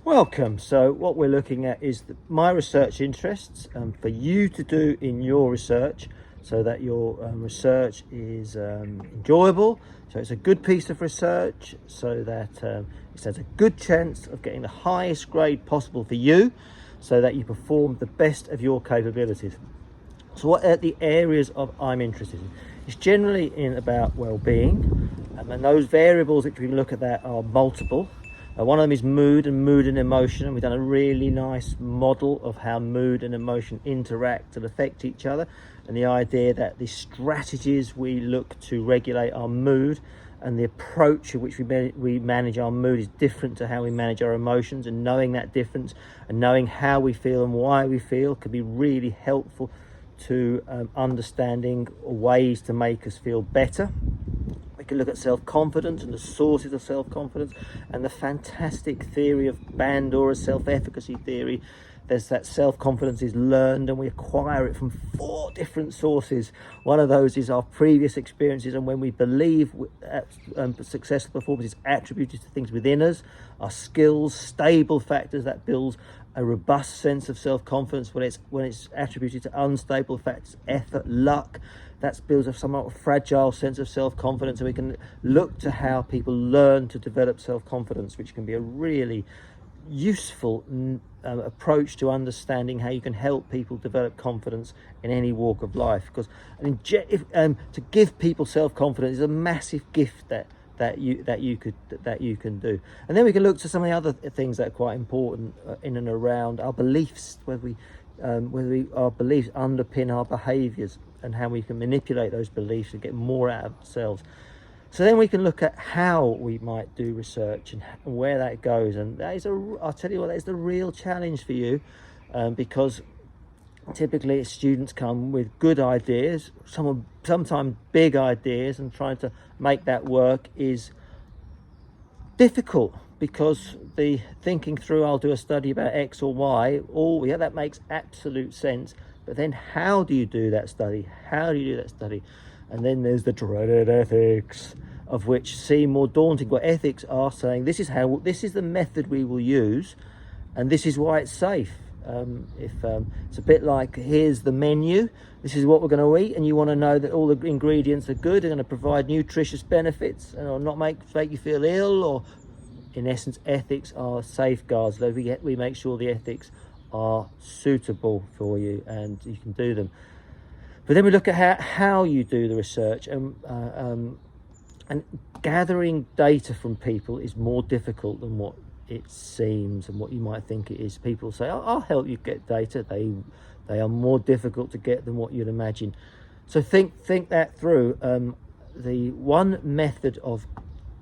Welcome. So what we're looking at is my research interests for you to do in your research so that your research is enjoyable, so it's a good piece of research, so that it has a good chance of getting the highest grade possible for you, so that you perform the best of your capabilities. So what are the areas of I'm interested in? It's generally in about well-being, and those variables that we can look at that are multiple. One of them is mood and emotion, and we've done a really nice model of how mood and emotion interact and affect each other, and the idea that the strategies we look to regulate our mood and the approach in which we manage our mood is different to how we manage our emotions, and knowing that difference and knowing how we feel and why we feel can be really helpful to understanding ways to make us feel better. We can look at self-confidence and the sources of self-confidence, and the fantastic theory of Bandura self-efficacy theory. There's that self-confidence is learned and we acquire it from 4 different sources. One of those is our previous experiences, and when we believe successful performance is attributed to things within us, our skills, stable factors that builds a robust sense of self-confidence. When it's attributed to unstable factors, effort, luck, that builds a somewhat fragile sense of self-confidence. And we can look to how people learn to develop self-confidence, which can be a really useful approach to understanding how you can help people develop confidence in any walk of life. Because to give people self-confidence is a massive gift that you can do. And then we can look to some of the other things that are quite important in and around our beliefs, whether our beliefs underpin our behaviors, and how we can manipulate those beliefs and get more out of ourselves. So then we can look at how we might do research and where that goes. And that is I'll tell you what, that is the real challenge for you, because typically students come with good ideas, sometimes big ideas, and trying to make that work is difficult, because the thinking through, I'll do a study about X or Y, that makes absolute sense. But then how do you do that study? And then there's the dreaded ethics, of which seem more daunting. What ethics are saying, this is the method we will use, and this is why it's safe. It's a bit like, here's the menu, this is what we're going to eat, and you want to know that all the ingredients are good, are going to provide nutritious benefits, and will not make you feel ill. Or in essence, ethics are safeguards, though we make sure the ethics are suitable for you and you can do them. But then we look at how you do the research, and gathering data from people is more difficult than what it seems and what you might think it is. People say, I'll help you get data. They are more difficult to get than what you'd imagine. So think that through. The one method of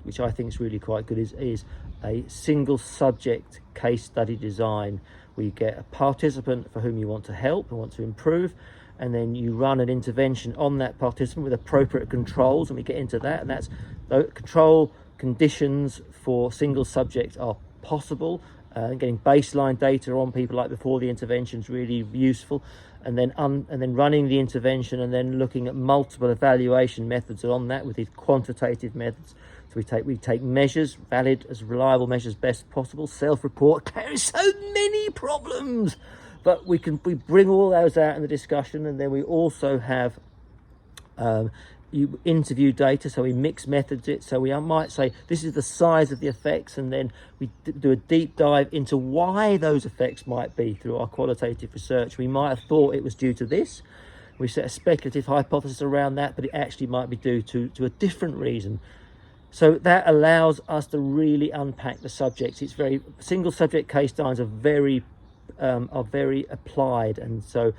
which I think is really quite good is a single subject case study design, where you get a participant for whom you want to help and want to improve, and then you run an intervention on that participant with appropriate controls, and we get into that. And that's the control conditions for single subjects are possible. Getting baseline data on people like before the intervention is really useful, and then running the intervention, and then looking at multiple evaluation methods on that with these quantitative methods. So we take measures, valid as reliable measures best possible. Self-report carries so many problems, but we bring all those out in the discussion. And then we also have you interview data, so we mix methods it. So we might say this is the size of the effects, and then we do a deep dive into why those effects might be through our qualitative research. We might have thought it was due to this. We set a speculative hypothesis around that, but it actually might be due to a different reason. So that allows us to really unpack the subjects. It's very single subject case studies are very applied, and so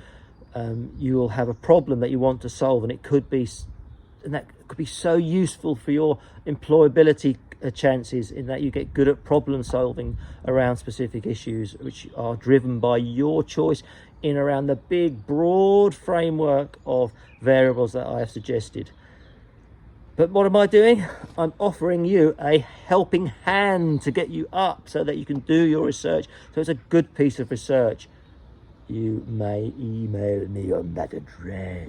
you will have a problem that you want to solve, and that could be so useful for your employability chances, in that you get good at problem solving around specific issues which are driven by your choice in around the big broad framework of variables that I have suggested. But what am I doing? I'm offering you a helping hand to get you up so that you can do your research. So it's a good piece of research. You may email me on that address.